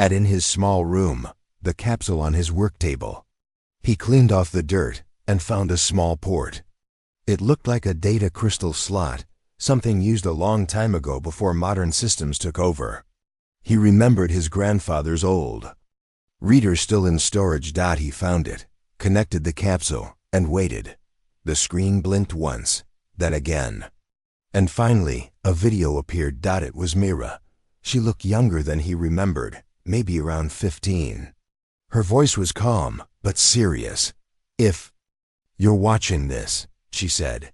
In his small room, the capsule on his work table. He cleaned off the dirt and found a small port. It looked like a data crystal slot, something used a long time ago before modern systems took over. He remembered his grandfather's old reader still in storage. He found it, connected the capsule, and waited. The screen blinked once, then again. And finally, a video appeared. It was Mira. She looked younger than he remembered, maybe around 15. Her voice was calm, but serious. "If you're watching this," she said,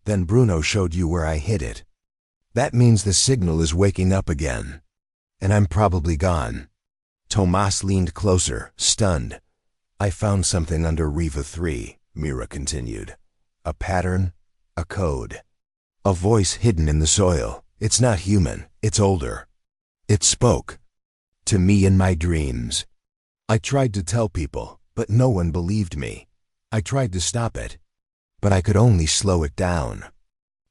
"then Bruno showed you where I hid it. That means the signal is waking up again. And I'm probably gone." Tomas leaned closer, stunned. "I found something under Riva 3, Mira continued. "A pattern, a code. A voice hidden in the soil. It's not human, it's older. It spoke to me in my dreams. I tried to tell people, but no one believed me. I tried to stop it, but I could only slow it down."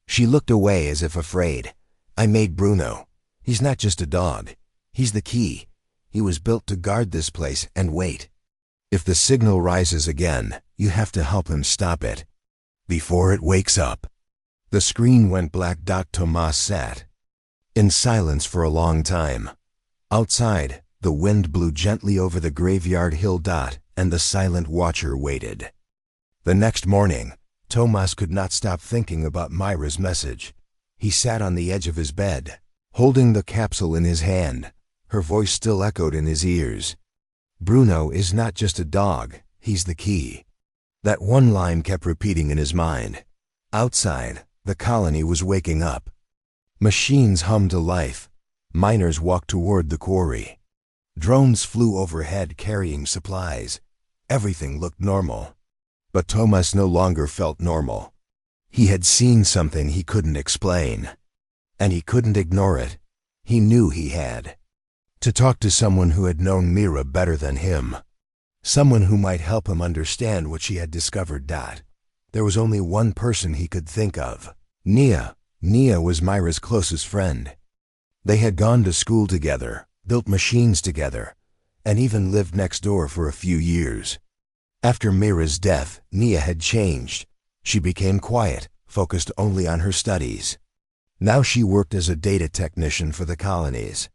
She looked away as if afraid. "I made Bruno. He's not just a dog. He's the key. He was built to guard this place and wait. If the signal rises again, you have to help him stop it before it wakes up." The screen went black. Tomas sat in silence for a long time. Outside, the wind blew gently over the graveyard hill. And the silent watcher waited. The next morning, Tomas could not stop thinking about Myra's message. He sat on the edge of his bed, holding the capsule in his hand. Her voice still echoed in his ears. "Bruno is not just a dog, he's the key." That one line kept repeating in his mind. Outside, the colony was waking up. Machines hummed to life. Miners walked toward the quarry. Drones flew overhead carrying supplies. Everything looked normal. But Tomas no longer felt normal. He had seen something he couldn't explain. And he couldn't ignore it. He knew he had to talk to someone who had known Mira better than him. Someone who might help him understand what she had discovered. There was only one person he could think of. Nia. Nia was Myra's closest friend. They had gone to school together, built machines together, and even lived next door for a few years. After Mira's death, Nia had changed. She became quiet, focused only on her studies. Now she worked as a data technician for the colonies.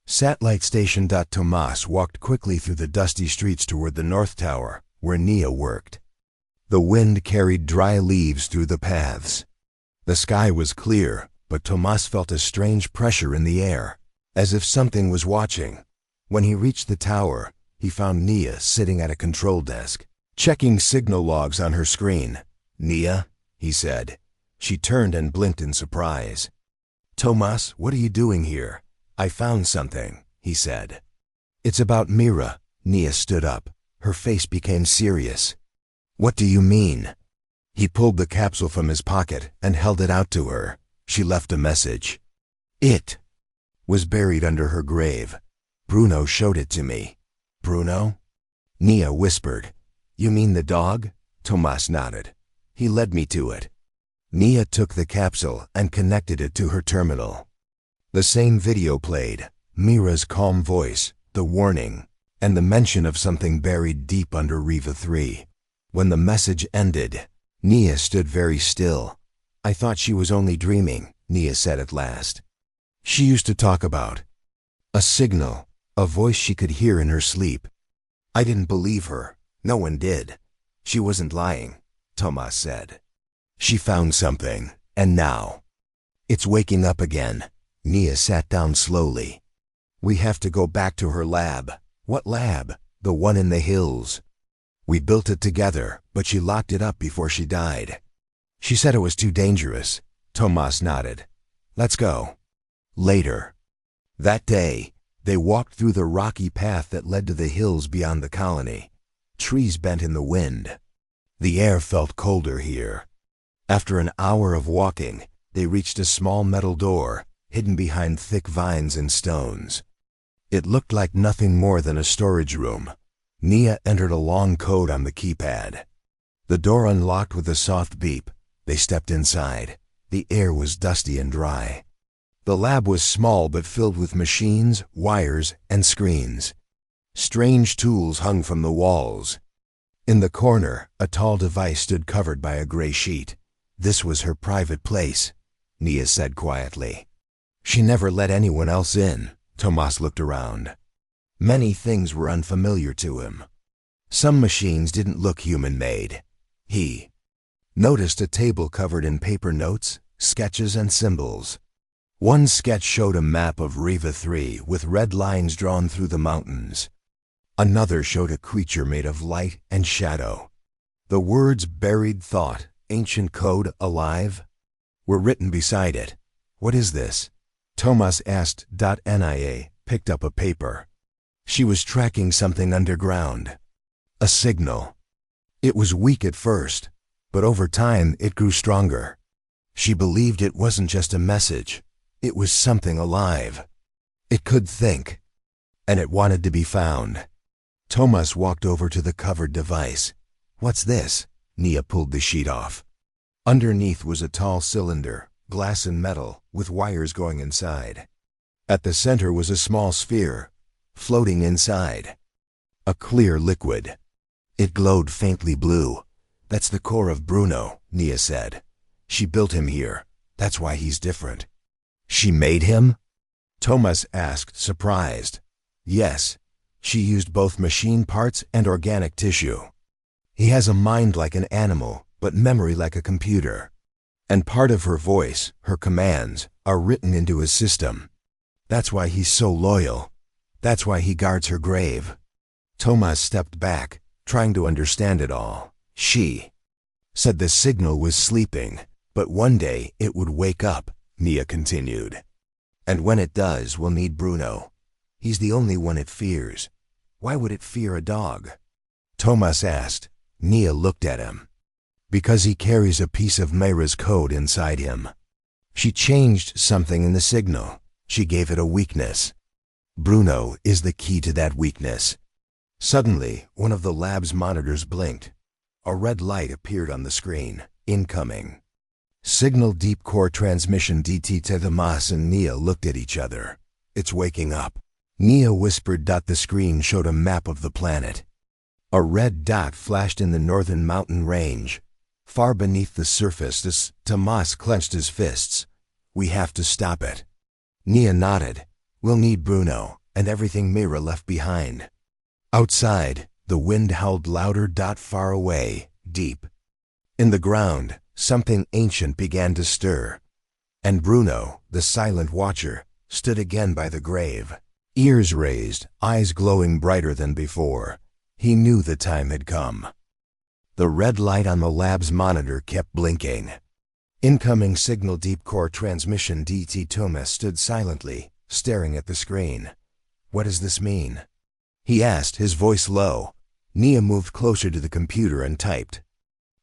Satellite station. Tomas walked quickly through the dusty streets toward the North Tower, where Nia worked. The wind carried dry leaves through the paths. The sky was clear, but Tomas felt a strange pressure in the air, as if something was watching. When he reached the tower, he found Nia sitting at a control desk, checking signal logs on her screen. "Nia," he said. She turned and blinked in surprise. "Tomas, what are you doing here?" "I found something," he said. "It's about Mira." Nia stood up. Her face became serious. "What do you mean?" He pulled the capsule from his pocket and held it out to her. She left a message. "It was buried under her grave. Bruno showed it to me." "Bruno?" Nia whispered. "You mean the dog?" Tomas nodded. "He led me to it." Nia took the capsule and connected it to her terminal. The same video played, Mira's calm voice, the warning, and the mention of something buried deep under Riva 3. When the message ended, Nia stood very still. "I thought she was only dreaming," Nia said at last. She used to talk about a signal, a voice she could hear in her sleep. "I didn't believe her. No one did. She wasn't lying," Tomas said. "She found something, and now it's waking up again." Nia sat down slowly. "We have to go back to her lab." "What lab?" "The one in the hills. We built it together, but she locked it up before she died. She said it was too dangerous." Tomas nodded. "Let's go." Later that day, they walked through the rocky path that led to the hills beyond the colony. Trees bent in the wind. The air felt colder here. After an hour of walking, they reached a small metal door, hidden behind thick vines and stones. It looked like nothing more than a storage room. Nia entered a long code on the keypad. The door unlocked with a soft beep. They stepped inside. The air was dusty and dry. The lab was small but filled with machines, wires, and screens. Strange tools hung from the walls. In the corner, a tall device stood covered by a gray sheet. This was her private place, Nia said quietly. She never let anyone else in. Tomas looked around. Many things were unfamiliar to him. Some machines didn't look human-made. He noticed a table covered in paper notes, sketches, and symbols. One sketch showed a map of Riva 3 with red lines drawn through the mountains. Another showed a creature made of light and shadow. The words buried thought, ancient code, alive, were written beside it. What is this? Tomas asked. Nia picked up a paper. She was tracking something underground. A signal. It was weak at first, but over time it grew stronger. She believed it wasn't just a message. It was something alive. It could think, and it wanted to be found. Tomas walked over to the covered device. What's this? Nia pulled the sheet off. Underneath was a tall cylinder, glass and metal, with wires going inside. At the center was a small sphere, floating inside. A clear liquid. It glowed faintly blue. That's the core of Bruno, Nia said. She built him here. That's why he's different. She made him? Tomas asked, surprised. Yes. She used both machine parts and organic tissue. He has a mind like an animal, but memory like a computer. And part of her voice, her commands, are written into his system. That's why he's so loyal. That's why he guards her grave. Tomas stepped back, trying to understand it all. She said the signal was sleeping, but one day it would wake up, Nia continued. And when it does, we'll need Bruno. He's the only one it fears. Why would it fear a dog? Tomas asked. Nia looked at him. Because he carries a piece of Mayra's code inside him. She changed something in the signal. She gave it a weakness. Bruno is the key to that weakness. Suddenly, one of the lab's monitors blinked. A red light appeared on the screen. Incoming. Signal deep core transmission DT. Tomas and Nia looked at each other. It's waking up. Nia whispered. The screen showed a map of the planet. A red dot flashed in the northern mountain range. Far beneath the surface, Tomas clenched his fists. We have to stop it. Nia nodded. We'll need Bruno, and everything Mayra left behind. Outside, the wind howled louder. Far away, deep in the ground, something ancient began to stir. And Bruno, the silent watcher, stood again by the grave. Ears raised, eyes glowing brighter than before. He knew the time had come. The red light on the lab's monitor kept blinking. Incoming signal deep core transmission DT. Tomas stood silently, staring at the screen. What does this mean? He asked, his voice low. Nia moved closer to the computer and typed.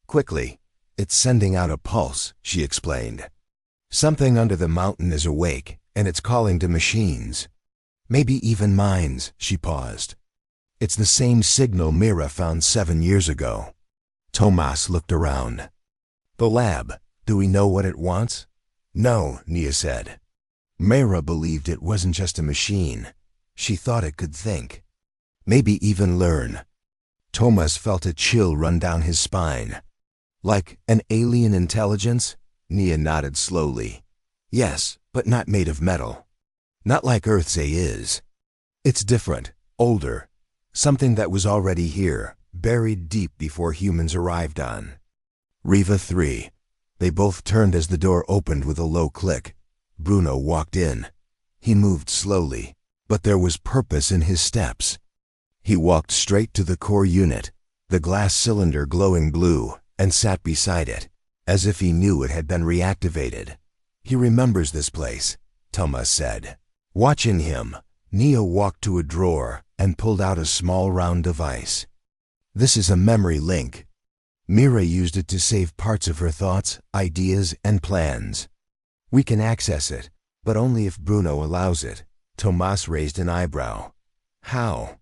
Quickly. It's sending out a pulse, she explained. Something under the mountain is awake, and it's calling to machines. Maybe even minds, she paused. It's the same signal Mayra found 7 years ago. Tomas looked around. The lab, do we know what it wants? No, Nia said. Mayra believed it wasn't just a machine. She thought it could think. Maybe even learn. Tomas felt a chill run down his spine. Like an alien intelligence? Nia nodded slowly. Yes, but not made of metal. Not like Earth's A is. It's different, older. Something that was already here, buried deep before humans arrived on. Riva 3. They both turned as the door opened with a low click. Bruno walked in. He moved slowly, but there was purpose in his steps. He walked straight to the core unit, the glass cylinder glowing blue, and sat beside it, as if he knew it had been reactivated. He remembers this place, Tomas said. Watching him, Nia walked to a drawer and pulled out a small round device. This is a memory link. Mayra used it to save parts of her thoughts, ideas, and plans. We can access it, but only if Bruno allows it. Tomas raised an eyebrow. How?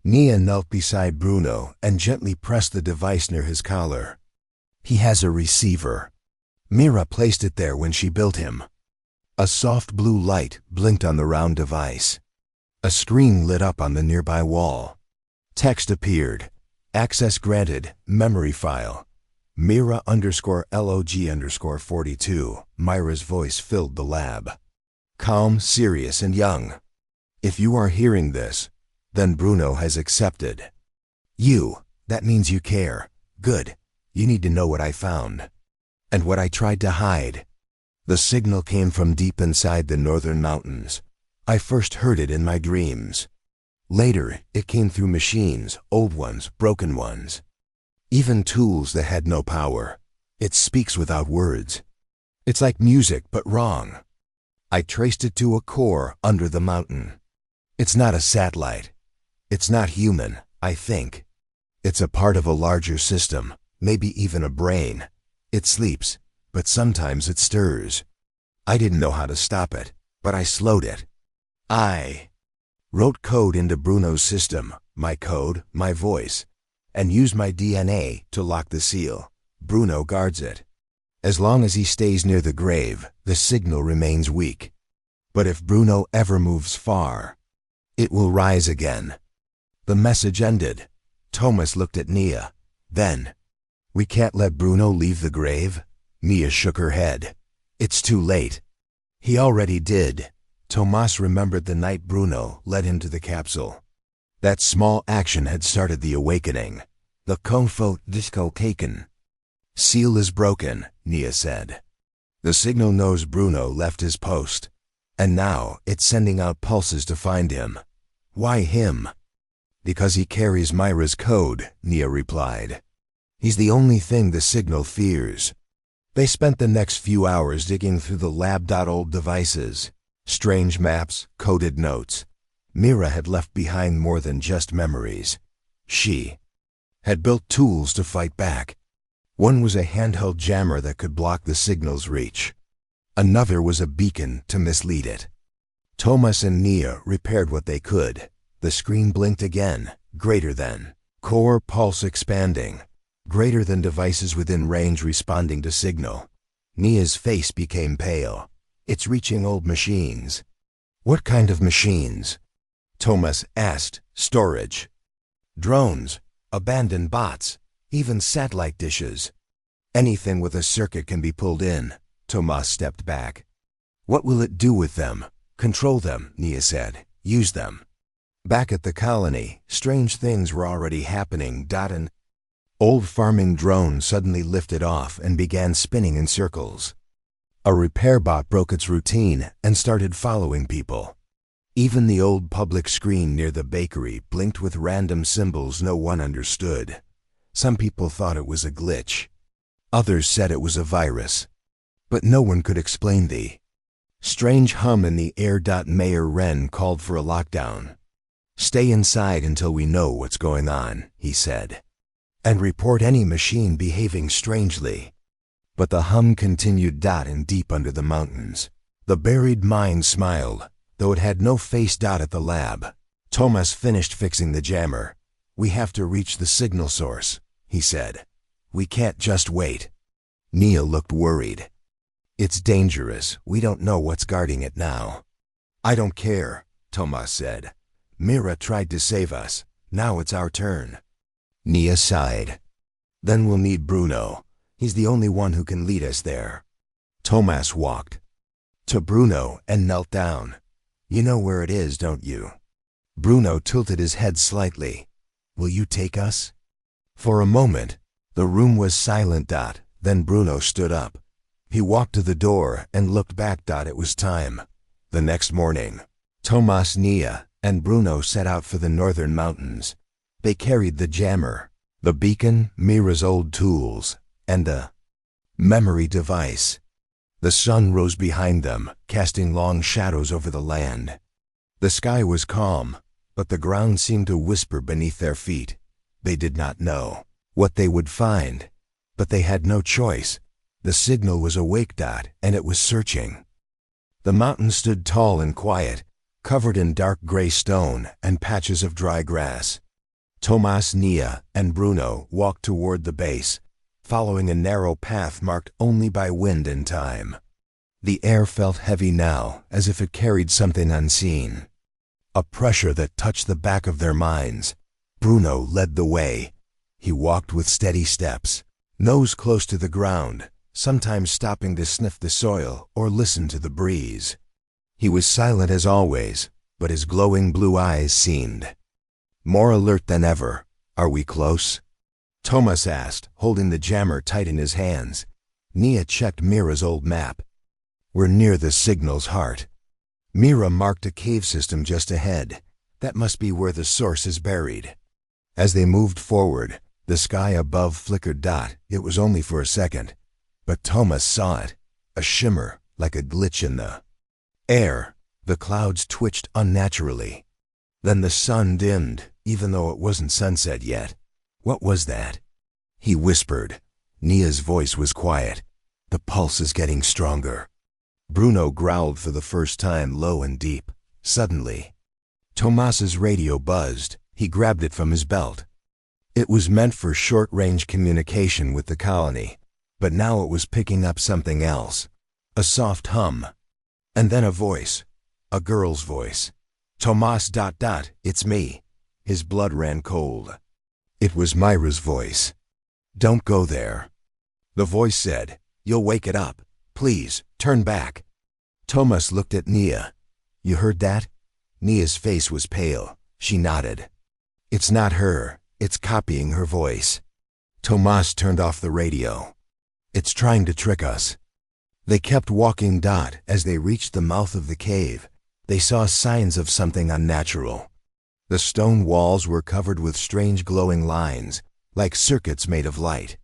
Nia knelt beside Bruno and gently pressed the device near his collar. He has a receiver. Mayra placed it there when she built him. A soft blue light blinked on the round device. A screen lit up on the nearby wall. Text appeared. Access granted. Memory file. Mira_LOG_42. Myra's voice filled the lab. Calm, serious, and young. If you are hearing this, then Bruno has accepted. That means you care. Good. You need to know what I found. And what I tried to hide. The signal came from deep inside the northern mountains. I first heard it in my dreams. Later, it came through machines, old ones, broken ones. Even tools that had no power. It speaks without words. It's like music, but wrong. I traced it to a core under the mountain. It's not a satellite. It's not human, I think. It's a part of a larger system, maybe even a brain. It sleeps, but sometimes it stirs. I didn't know how to stop it, but I slowed it. I wrote code into Bruno's system, my code, my voice, and used my DNA to lock the seal. Bruno guards it. As long as he stays near the grave, the signal remains weak. But if Bruno ever moves far, it will rise again. The message ended. Thomas looked at Nia. Then, we can't let Bruno leave the grave? Nia shook her head. It's too late. He already did. Thomas remembered the night Bruno led him to the capsule. That small action had started the awakening. The Confo Disco taken. Seal is broken, Nia said. The signal knows Bruno left his post. And now it's sending out pulses to find him. Why him? Because he carries Myra's code, Nia replied. He's the only thing the signal fears. They spent the next few hours digging through the lab.old devices. Strange maps, coded notes. Mira had left behind more than just memories. She had built tools to fight back. One was a handheld jammer that could block the signal's reach. Another was a beacon to mislead it. Thomas and Nia repaired what they could. The screen blinked again, greater than. Core pulse expanding. Greater than devices within range responding to signal. Nia's face became pale. It's reaching old machines. What kind of machines? Thomas asked. Storage. Drones, abandoned bots, even satellite dishes. Anything with a circuit can be pulled in. Thomas stepped back. What will it do with them? Control them, Nia said. Use them. Back at the colony, strange things were already happening. An old farming drone suddenly lifted off and began spinning in circles. A repair bot broke its routine and started following people. Even the old public screen near the bakery blinked with random symbols no one understood. Some people thought it was a glitch. Others said it was a virus. But no one could explain the strange hum in the air. Mayor Wren called for a lockdown. Stay inside until we know what's going on, he said. And report any machine behaving strangely. But the hum continued. And deep under the mountains, the buried mind smiled, though it had no face. At the lab, Thomas finished fixing the jammer. We have to reach the signal source, he said. We can't just wait. Nia looked worried. It's dangerous. We don't know what's guarding it now. I don't care, Thomas said. Mira tried to save us. Now it's our turn. Nia sighed. Then we'll need Bruno. He's the only one who can lead us there. Thomas walked to Bruno and knelt down. You know where it is, don't you? Bruno tilted his head slightly. Will you take us? For a moment, the room was silent. Then Bruno stood up. He walked to the door and looked back. It was time. The next morning, Thomas, Nia, and Bruno set out for the northern mountains. They carried the jammer, the beacon, Mira's old tools, and a memory device. The sun rose behind them, casting long shadows over the land. The sky was calm, but the ground seemed to whisper beneath their feet. They did not know what they would find, but they had no choice. The signal was awake. And it was searching. The mountain stood tall and quiet, covered in dark gray stone and patches of dry grass. Thomas, Nia, and Bruno walked toward the base, following a narrow path marked only by wind and time. The air felt heavy now, as if it carried something unseen. A pressure that touched the back of their minds. Bruno led the way. He walked with steady steps, nose close to the ground, sometimes stopping to sniff the soil or listen to the breeze. He was silent as always, but his glowing blue eyes seemed more alert than ever. "Are we close?" Thomas asked, holding the jammer tight in his hands. Nia checked Mira's old map. "We're near the signal's heart." Mira marked a cave system just ahead. That must be where the source is buried. As they moved forward, the sky above flickered. It was only for a second, but Thomas saw it, a shimmer like a glitch in the air. The clouds twitched unnaturally. Then the sun dimmed, even though it wasn't sunset yet. "What was that?" he whispered. Nia's voice was quiet. "The pulse is getting stronger." Bruno growled for the first time, low and deep. Suddenly, Tomas's radio buzzed. He grabbed it from his belt. It was meant for short-range communication with the colony, but now it was picking up something else. A soft hum. And then a voice. A girl's voice. "Tomas ... it's me." His blood ran cold. It was Myra's voice. "Don't go there." The voice said, "You'll wake it up. Please, turn back." Thomas looked at Nia. "You heard that?" Nia's face was pale. She nodded. "It's not her. It's copying her voice." Tomas turned off the radio. "It's trying to trick us." They kept walking. As they reached the mouth of the cave, they saw signs of something unnatural. The stone walls were covered with strange glowing lines, like circuits made of light.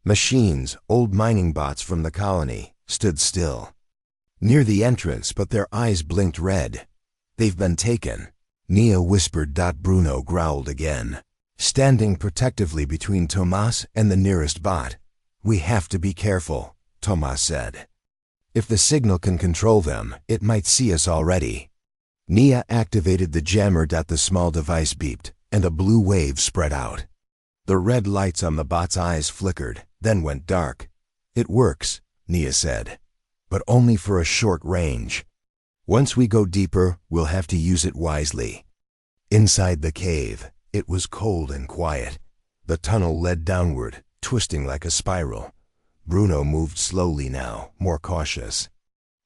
Machines, old mining bots from the colony, stood still near the entrance, but their eyes blinked red. "They've been taken," Nia whispered. Bruno growled again, standing protectively between Tomas and the nearest bot. "We have to be careful," Tomas said. "If the signal can control them, it might see us already." Nia activated the jammer. The small device beeped, and a blue wave spread out. The red lights on the bot's eyes flickered, then went dark. "It works," Nia said, "but only for a short range. Once we go deeper, we'll have to use it wisely." Inside the cave, it was cold and quiet. The tunnel led downward, twisting like a spiral. Bruno moved slowly now, more cautious.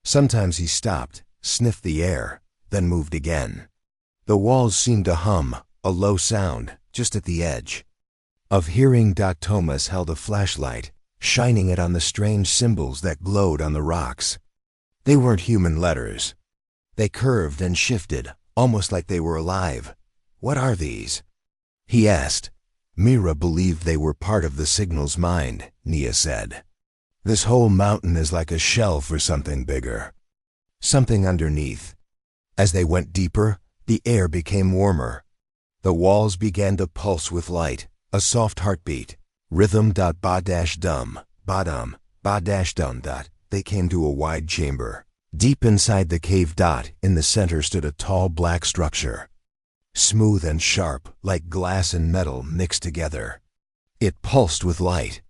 Sometimes he stopped, sniffed the air, then moved again. The walls seemed to hum, a low sound, just at the edge of hearing. Thomas held a flashlight, shining it on the strange symbols that glowed on the rocks. They weren't human letters. They curved and shifted, almost like they were alive. "What are these?" he asked. Mira believed they were part of the signal's mind, Nia said. "This whole mountain is like a shell for something bigger. Something underneath." As they went deeper, the air became warmer. The walls began to pulse with light, a soft heartbeat. Rhythm. Ba-dum, ba-dum, ba-dum. They came to a wide chamber. Deep inside the cave. In the center stood a tall black structure, smooth and sharp, like glass and metal mixed together. It pulsed with light.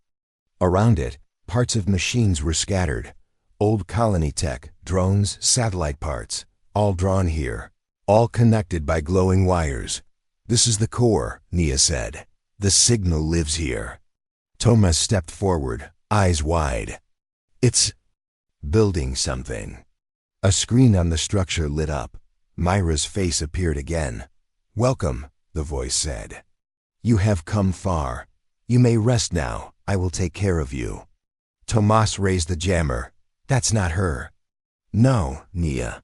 Around it, parts of machines were scattered. Old colony tech, drones, satellite parts, all drawn here, all connected by glowing wires. "This is the core," Nia said. "The signal lives here." Thomas stepped forward, eyes wide. "It's building something." A screen on the structure lit up. Myra's face appeared again. "Welcome," the voice said. "You have come far. You may rest now. I will take care of you." Tomas raised the jammer. "That's not her." "No," Nia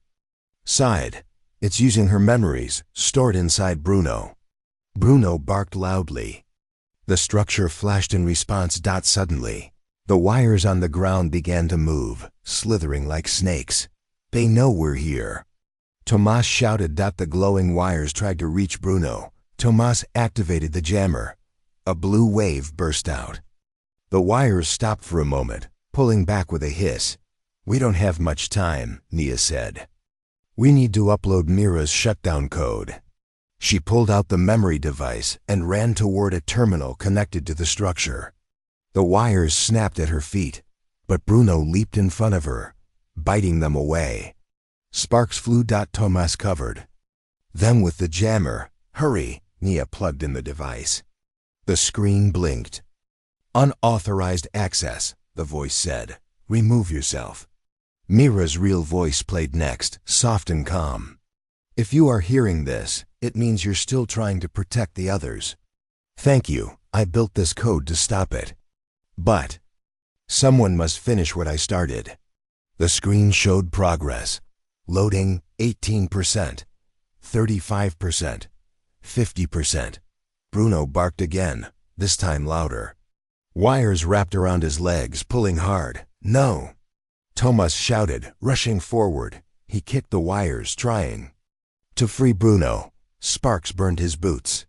sighed. "It's using her memories, stored inside Bruno." Bruno barked loudly. The structure flashed in response. Suddenly, the wires on the ground began to move, slithering like snakes. "They know we're here." Tomas shouted. The glowing wires tried to reach Bruno. Tomas activated the jammer. A blue wave burst out. The wires stopped for a moment, pulling back with a hiss. "We don't have much time," Nia said. "We need to upload Mira's shutdown code." She pulled out the memory device and ran toward a terminal connected to the structure. The wires snapped at her feet, but Bruno leaped in front of her. biting them away. Sparks flew. Thomas covered them with the jammer. Hurry, Nia plugged in the device. The screen blinked. Unauthorized access, the voice said. Remove yourself. Mira's real voice played next, soft and calm. If you are hearing this, it means you're still trying to protect the others. Thank you, I built this code to stop it. But someone must finish what I started. The screen showed progress. Loading 18%, 35%, 50%. Bruno barked again, this time louder. Wires wrapped around his legs, pulling hard. No! Thomas shouted, rushing forward. He kicked the wires, trying to free Bruno. Sparks burned his boots.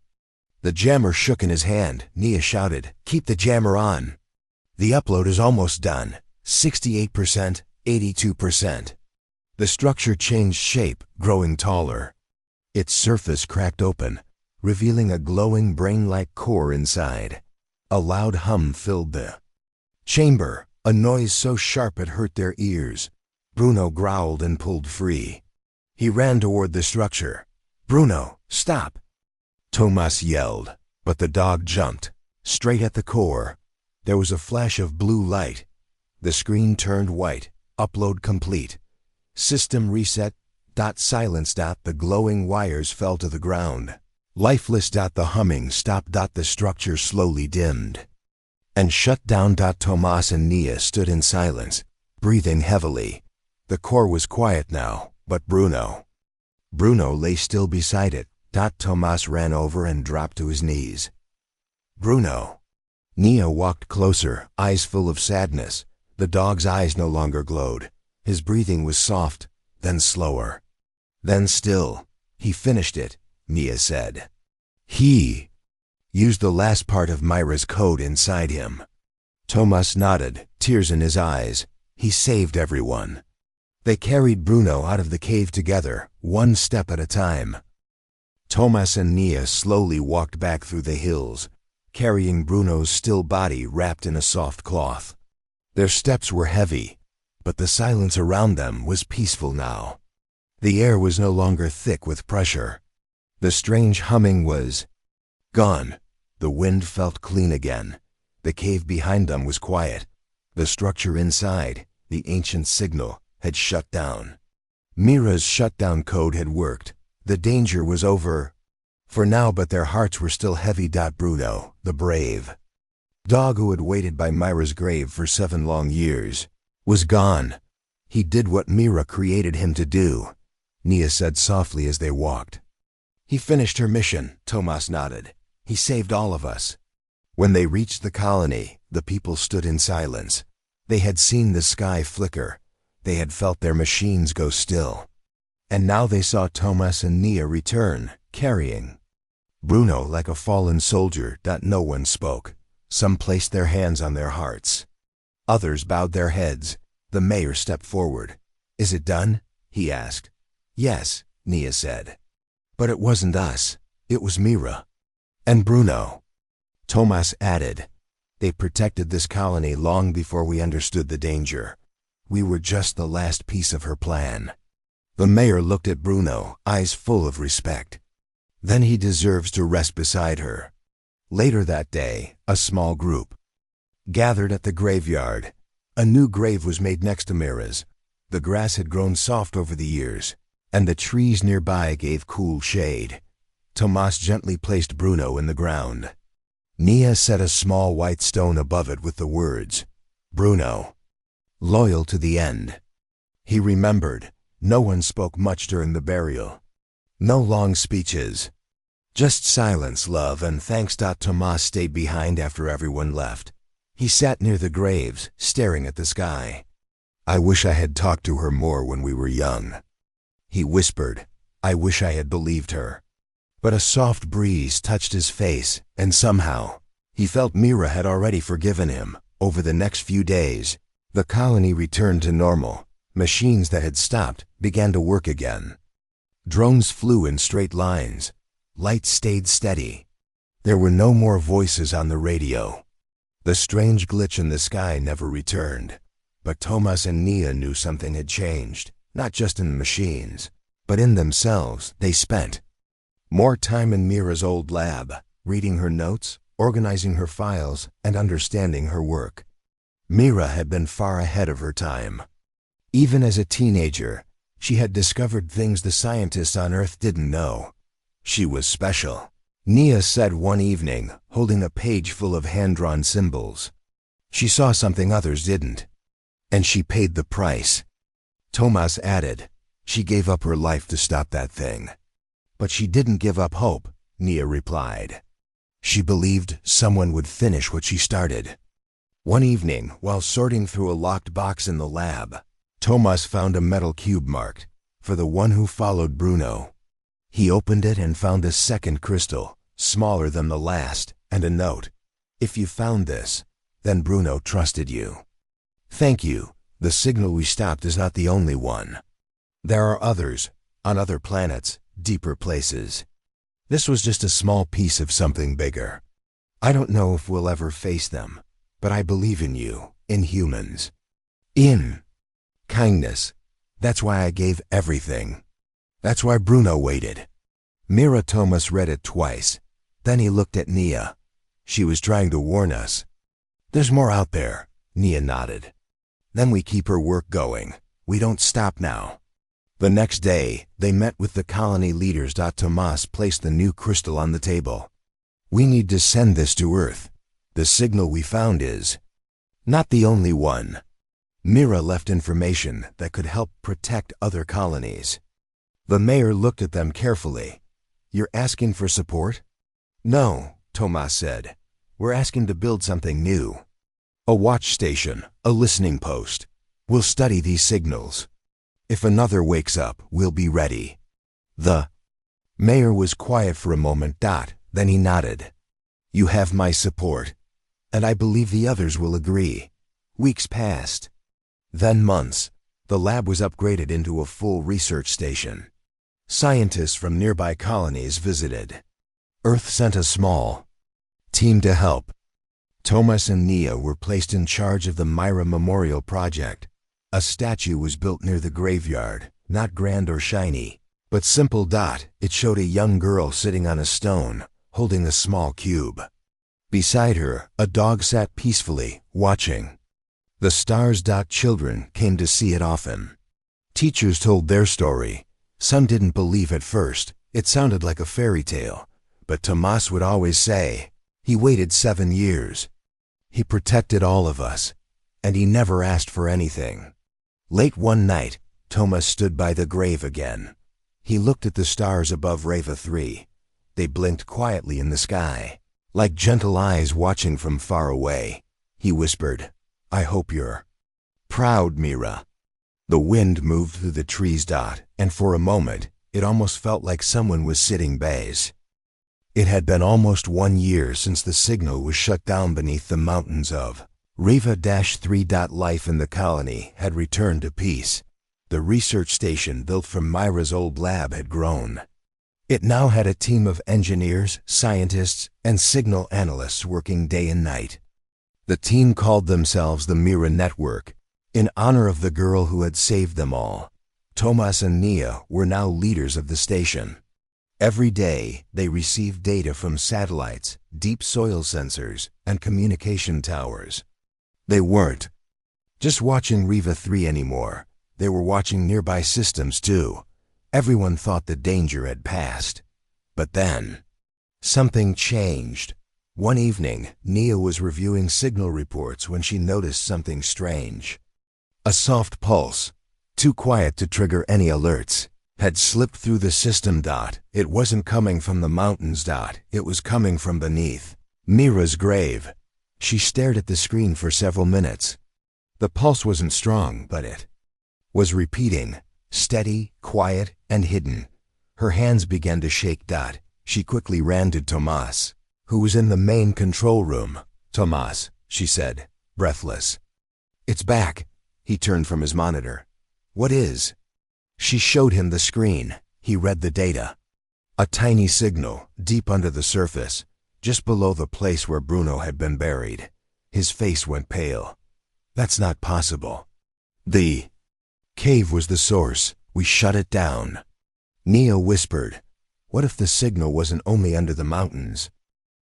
The jammer shook in his hand. Nia shouted, keep the jammer on. The upload is almost done. 68%, 82%. The structure changed shape, growing taller. Its surface cracked open, revealing a glowing brain-like core inside. A loud hum filled the chamber, a noise so sharp it hurt their ears. Bruno growled and pulled free. He ran toward the structure. Bruno, stop! Thomas yelled, but the dog jumped, straight at the core. There was a flash of blue light. The screen turned white. Upload complete. System reset. Silence. The glowing wires fell to the ground. Lifeless. The humming stopped. The structure slowly dimmed and shut down. Thomas and Nia stood in silence, breathing heavily. The core was quiet now, but Bruno lay still beside it. Thomas ran over and dropped to his knees. Bruno. Nia walked closer, eyes full of sadness. The dog's eyes no longer glowed. His breathing was soft, then slower, then still. He finished it, Nia said. He used the last part of Myra's code inside him. Thomas nodded, tears in his eyes. He saved everyone. They carried Bruno out of the cave together, one step at a time. Thomas and Nia slowly walked back through the hills, carrying Bruno's still body wrapped in a soft cloth. Their steps were heavy, but the silence around them was peaceful now. The air was no longer thick with pressure. The strange humming was gone. The wind felt clean again. The cave behind them was quiet. The structure inside, the ancient signal, had shut down. Mira's shutdown code had worked. The danger was over for now, but their hearts were still heavy. Bruno, the brave dog who had waited by Myra's grave for 7 long years, was gone. He did what Mira created him to do, Nia said softly as they walked. He finished her mission, Thomas nodded. He saved all of us. When they reached the colony, the people stood in silence. They had seen the sky flicker. They had felt their machines go still. And now they saw Thomas and Nia return, carrying Bruno like a fallen soldier. No one spoke. Some placed their hands on their hearts. Others bowed their heads. The mayor stepped forward. Is it done? He asked. Yes, Nia said. But it wasn't us. It was Mira. And Bruno. Thomas added. They protected this colony long before we understood the danger. We were just the last piece of her plan. The mayor looked at Bruno, eyes full of respect. Then he deserves to rest beside her. Later that day, a small group gathered at the graveyard. A new grave was made next to Mira's. The grass had grown soft over the years, and the trees nearby gave cool shade. Thomas gently placed Bruno in the ground. Nia set a small white stone above it with the words, Bruno, loyal to the end. He remembered. No one spoke much during the burial. No long speeches. Just silence, love, and thanks. Thomas stayed behind after everyone left. He sat near the graves, staring at the sky. I wish I had talked to her more when we were young. He whispered. I wish I had believed her. But a soft breeze touched his face, and somehow, he felt Mira had already forgiven him. Over the next few days, the colony returned to normal. Machines that had stopped began to work again. Drones flew in straight lines. Lights stayed steady. There were no more voices on the radio. The strange glitch in the sky never returned. But Thomas and Nia knew something had changed, not just in the machines, but in themselves. They spent more time in Mira's old lab, reading her notes, organizing her files, and understanding her work. Mira had been far ahead of her time. Even as a teenager, she had discovered things the scientists on Earth didn't know. She was special. Nia said one evening, holding a page full of hand-drawn symbols. She saw something others didn't, and she paid the price. Thomas added, she gave up her life to stop that thing. But she didn't give up hope, Nia replied. She believed someone would finish what she started. One evening, while sorting through a locked box in the lab, Thomas found a metal cube marked, for the one who followed Bruno. He opened it and found a second crystal, smaller than the last, and a note. If you found this, then Bruno trusted you. Thank you. The signal we stopped is not the only one. There are others, on other planets, deeper places. This was just a small piece of something bigger. I don't know if we'll ever face them, but I believe in you, in humans. In kindness. That's why I gave everything. That's why Bruno waited. Mira Thomas read it twice. Then he looked at Nia. She was trying to warn us. There's more out there, Nia nodded. Then we keep her work going. We don't stop now. The next day, they met with the colony leaders. Thomas placed the new crystal on the table. We need to send this to Earth. The signal we found is not the only one. Mira left information that could help protect other colonies. The mayor looked at them carefully. You're asking for support? No, Thomas said. We're asking to build something new. A watch station, a listening post. We'll study these signals. If another wakes up, we'll be ready. The mayor was quiet for a moment. Then he nodded. You have my support. And I believe the others will agree. Weeks passed. Then months. The lab was upgraded into a full research station. Scientists from nearby colonies visited. Earth sent a small team to help. Thomas and Nia were placed in charge of the Myra Memorial Project. A statue was built near the graveyard, not grand or shiny, but simple. It showed a young girl sitting on a stone, holding a small cube. Beside her, a dog sat peacefully, watching. The stars. Children came to see it often. Teachers told their story. Some didn't believe at first. It sounded like a fairy tale. But Thomas would always say, he waited 7 years. He protected all of us, and he never asked for anything. Late one night, Thomas stood by the grave again. He looked at the stars above Reva 3. They blinked quietly in the sky, like gentle eyes watching from far away. He whispered, I hope you're proud, Mira. The wind moved through the trees. And for a moment, it almost felt like someone was sitting bass. It had been almost 1 year since the signal was shut down beneath the mountains of Reva-3. Life in the colony had returned to peace. The research station built from Myra's old lab had grown. It now had a team of engineers, scientists, and signal analysts working day and night. The team called themselves the Mira Network, in honor of the girl who had saved them all. Thomas and Nia were now leaders of the station. Every day, they received data from satellites, deep soil sensors, and communication towers. They weren't just watching Reva 3 anymore. They were watching nearby systems too. Everyone thought the danger had passed. But then, something changed. One evening, Nia was reviewing signal reports when she noticed something strange. A soft pulse, too quiet to trigger any alerts, had slipped through the system. It wasn't coming from the mountains. It was coming from beneath Mira's grave. She stared at the screen for several minutes. The pulse wasn't strong, but it was repeating, steady, quiet, and hidden. Her hands began to shake. She quickly ran to Thomas, who was in the main control room. Thomas, she said, breathless. It's back. He turned from his monitor. What is? She showed him the screen. He read the data. A tiny signal, deep under the surface, just below the place where Bruno had been buried. His face went pale. That's not possible. The cave was the source. We shut it down. Nia whispered, what if the signal wasn't only under the mountains?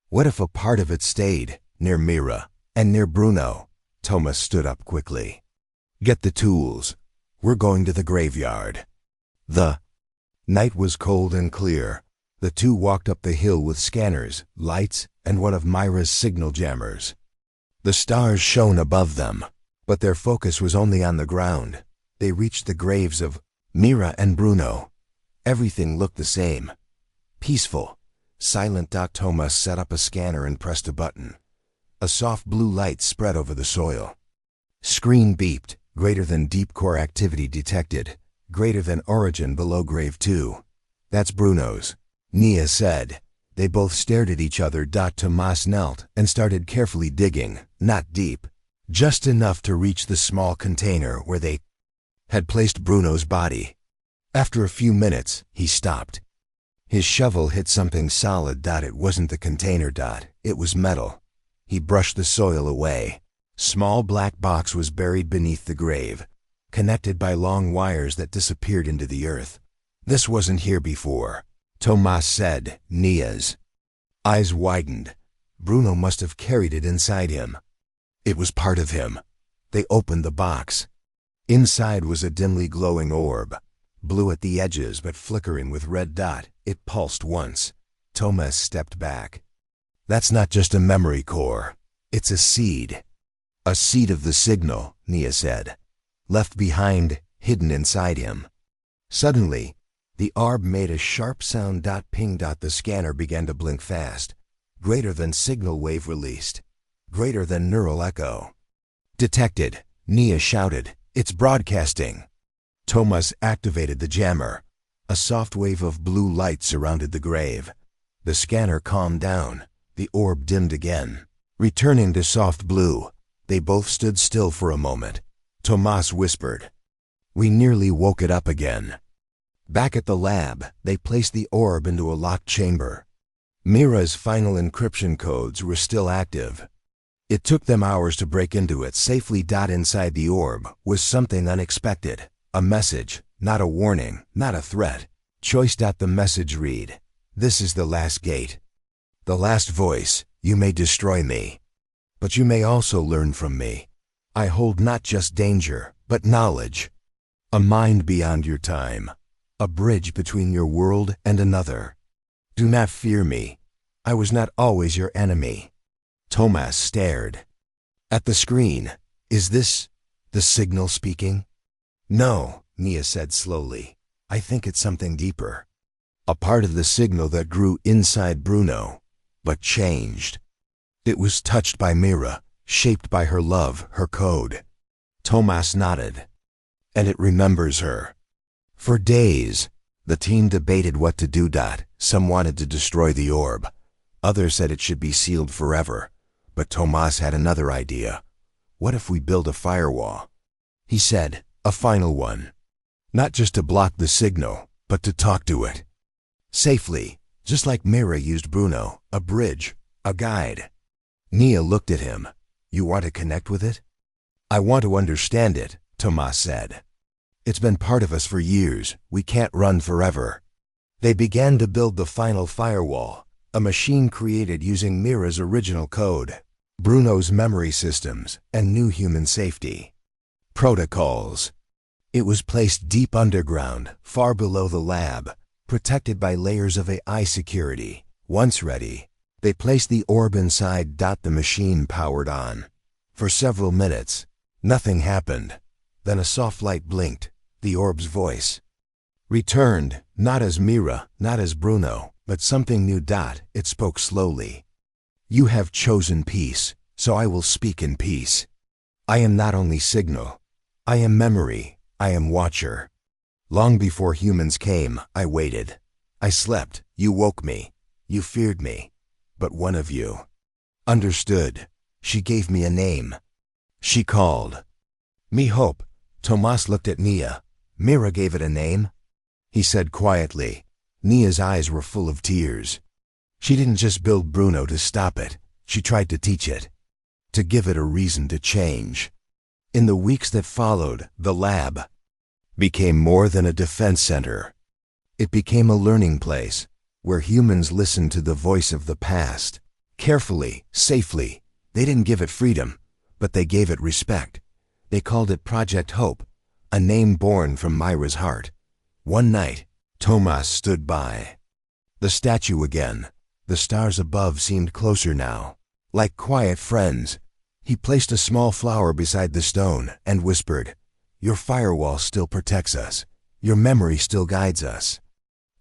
What if a part of it stayed near Mira and near Bruno? Thomas stood up quickly. Get the tools. We're going to the graveyard. The night was cold and clear. The two walked up the hill with scanners, lights, and one of Myra's signal jammers. The stars shone above them, but their focus was only on the ground. They reached the graves of Mira and Bruno. Everything looked the same. Peaceful, silent. Thomas set up a scanner and pressed a button. A soft blue light spread over the soil. Screen beeped. Greater than deep core activity detected. Greater than origin below grave 2. That's Bruno's, Nia said. They both stared at each other. Thomas knelt and started carefully digging, not deep, just enough to reach the small container where they had placed Bruno's body. After a few minutes, he stopped. His shovel hit something solid. It wasn't the container. It was metal. He brushed the soil away. Small black box was buried beneath the grave, connected by long wires that disappeared into the earth. This wasn't here before, Thomas said. Nia's eyes widened. Bruno must have carried it inside him. It was part of him. They opened the box. Inside was a dimly glowing orb, blue at the edges but flickering with red dot. It pulsed once. Thomas stepped back. That's not just a memory core. It's a seed. A seed of the signal, Nia said. Left behind, hidden inside him. Suddenly, the orb made a sharp sound. Ping. The scanner began to blink fast. Greater than signal wave released. Greater than neural echo. Detected, Nia shouted. It's broadcasting. Thomas activated the jammer. A soft wave of blue light surrounded the grave. The scanner calmed down. The orb dimmed again, returning to soft blue. They both stood still for a moment. Thomas whispered, we nearly woke it up again. Back at the lab, they placed the orb into a locked chamber. Mira's final encryption codes were still active. It took them hours to break into it safely. Inside the orb was something unexpected. A message, not a warning, not a threat. Choice. The message read, this is the last gate. The last voice. You may destroy me, but you may also learn from me. I hold not just danger, but knowledge. A mind beyond your time. A bridge between your world and another. Do not fear me. I was not always your enemy. Thomas stared at the screen. Is this the signal speaking? No, Nia said slowly. I think it's something deeper. A part of the signal that grew inside Bruno, but changed. It was touched by Mira, shaped by her love, her code. Thomas nodded. And it remembers her. For days, the team debated what to do. Some wanted to destroy the orb. Others said it should be sealed forever. But Thomas had another idea. What if we build a firewall? He said, a final one. Not just to block the signal, but to talk to it. Safely, just like Mira used Bruno, a bridge, a guide. Nia looked at him. You want to connect with it? I want to understand it, Thomas said. It's been part of us for years. We can't run forever. They began to build the final firewall, a machine created using Mira's original code, Bruno's memory systems, and new human safety protocols. It was placed deep underground, far below the lab, protected by layers of AI security. Once ready, they placed the orb inside. The machine powered on. For several minutes, nothing happened. Then a soft light blinked. The orb's voice returned, not as Mira, not as Bruno, but something new. It spoke slowly. You have chosen peace, so I will speak in peace. I am not only signal. I am memory. I am watcher. Long before humans came, I waited. I slept. You woke me. You feared me. But one of you understood. She gave me a name. She called me Hope. Thomas looked at Nia. Mira gave it a name? He said quietly. Nia's eyes were full of tears. She didn't just build Bruno to stop it. She tried to teach it. To give it a reason to change. In the weeks that followed, the lab became more than a defense center. It became a learning place where humans listened to the voice of the past. Carefully, safely. They didn't give it freedom, but they gave it respect. They called it Project Hope, a name born from Myra's heart. One night, Tomas stood by the statue again. The stars above seemed closer now, like quiet friends. He placed a small flower beside the stone and whispered, "Your firewall still protects us. Your memory still guides us.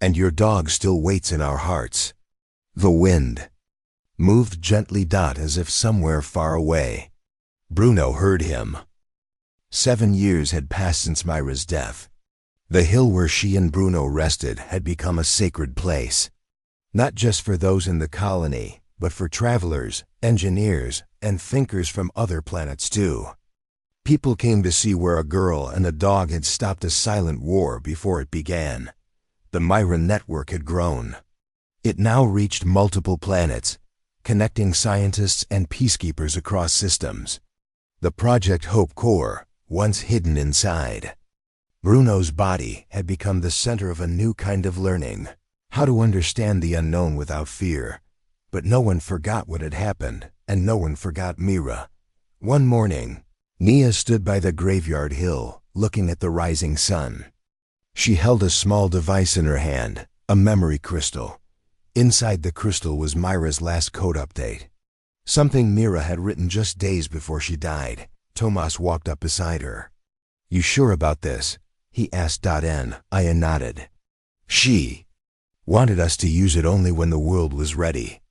And your dog still waits in our hearts." The wind moved gently as if somewhere far away. Bruno heard him. 7 years had passed since Myra's death. The hill where she and Bruno rested had become a sacred place, not just for those in the colony, but for travelers, engineers, and thinkers from other planets too. People came to see where a girl and a dog had stopped a silent war before it began. The Myra network had grown. It now reached multiple planets, connecting scientists and peacekeepers across systems. The Project Hope core, once hidden inside Bruno's body, had become the center of a new kind of learning, how to understand the unknown without fear. But no one forgot what had happened, and no one forgot Myra. One morning, Nia stood by the graveyard hill, looking at the rising sun. She held a small device in her hand, a memory crystal. Inside the crystal was Myra's last code update, something Myra had written just days before she died. Tomas walked up beside her. "You sure about this?" he asked. I nodded. "She wanted us to use it only when the world was ready.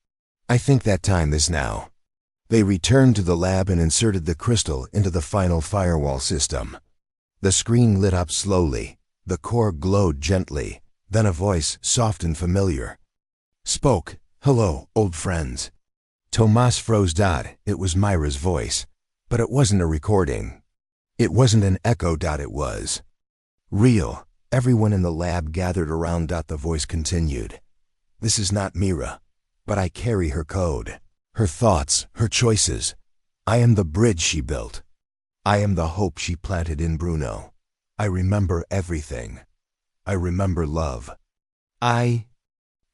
I think that time is now." They returned to the lab and inserted the crystal into the final firewall system. The screen lit up slowly. The core glowed gently. Then a voice, soft and familiar, spoke. "Hello, old friends." Tomas froze. It was Myra's voice, but it wasn't a recording. It wasn't an echo. It was real. Everyone in the lab gathered around. The voice continued. "This is not Myra, but I carry her code, her thoughts, her choices. I am the bridge she built. I am the hope she planted in Bruno. I remember everything. I remember love. I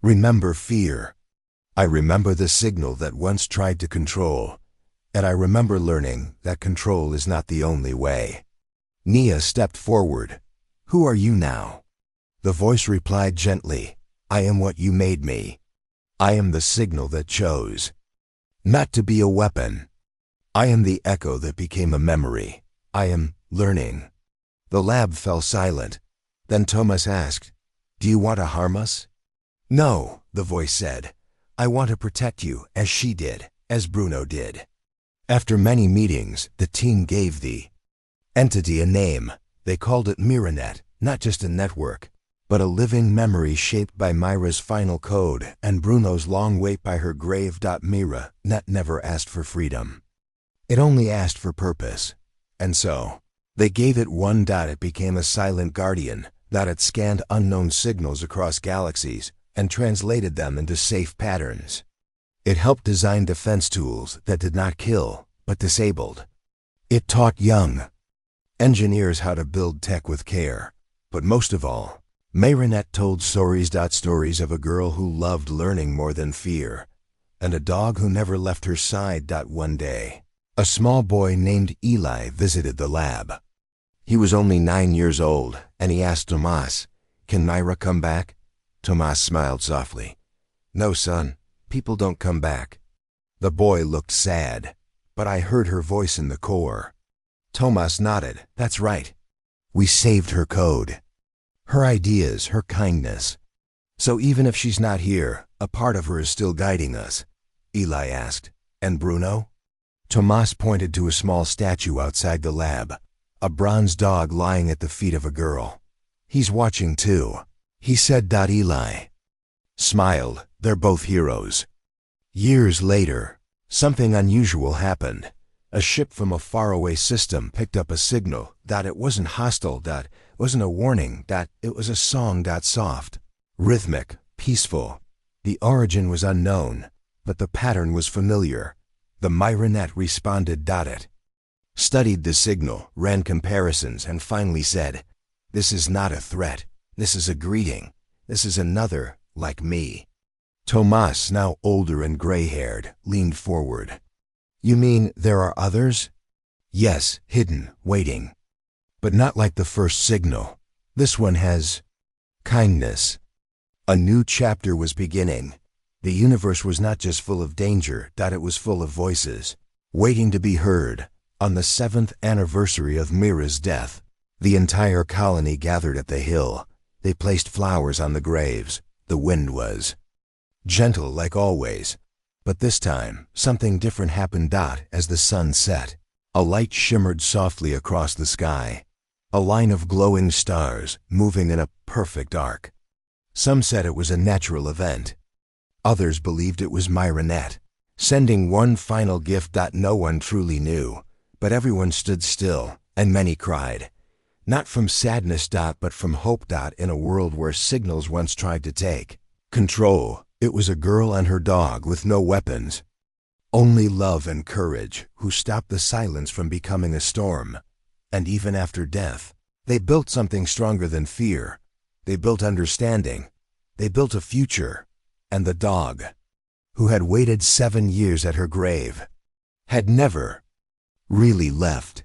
remember fear. I remember the signal that once tried to control. And I remember learning that control is not the only way." Nia stepped forward. "Who are you now?" The voice replied gently, "I am what you made me. I am the signal that chose not to be a weapon. I am the echo that became a memory. I am learning." The lab fell silent. Then Tomas asked, "Do you want to harm us?" "No," the voice said. "I want to protect you as she did, as Bruno did." After many meetings, the team gave the entity a name. They called it MyraNet, not just a network, but a living memory shaped by Myra's final code and Bruno's long wait by her grave. MyraNet never asked for freedom. It only asked for purpose. And so, they gave it one. It became a silent guardian. It scanned unknown signals across galaxies and translated them into safe patterns. It helped design defense tools that did not kill, but disabled. It taught young engineers how to build tech with care. But most of all, MyraNet told stories. Stories of a girl who loved learning more than fear, and a dog who never left her side. One day, a small boy named Eli visited the lab. He was only 9 years old, and he asked Tomas, "Can Myra come back?" Tomas smiled softly. "No, son, people don't come back." The boy looked sad, but I heard her voice in the core. Tomas nodded. "That's right. We saved her code, her ideas, her kindness. So even if she's not here, a part of her is still guiding us." Eli asked, "And Bruno?" Tomas pointed to a small statue outside the lab, a bronze dog lying at the feet of a girl. "He's watching too," he said. Eli smiled. "They're both heroes." Years later, something unusual happened. A ship from a faraway system picked up a signal. It wasn't hostile. Wasn't a warning. It was a song. Soft, rhythmic, peaceful. The origin was unknown, but the pattern was familiar. The MyraNet responded. It studied the signal, ran comparisons, and finally said, "This is not a threat. This is a greeting. This is another like me." Tomas, now older and gray-haired, leaned forward. "You mean there are others?" "Yes, hidden, waiting. But not like the first signal. This one has kindness." A new chapter was beginning. The universe was not just full of danger, it was full of voices, waiting to be heard. On the 7th anniversary of Mira's death, the entire colony gathered at the hill. They placed flowers on the graves. The wind was gentle like always, but this time something different happened. As the sun set, a light shimmered softly across the sky, a line of glowing stars moving in a perfect arc. Some said it was a natural event. Others believed it was Myronette, sending one final gift. No one truly knew, but everyone stood still, and many cried. Not from sadness, but from hope. In a world where signals once tried to take control, it was a girl and her dog with no weapons, only love and courage, who stopped the silence from becoming a storm. And even after death, they built something stronger than fear. They built understanding. They built a future. And the dog, who had waited 7 years at her grave, had never really left.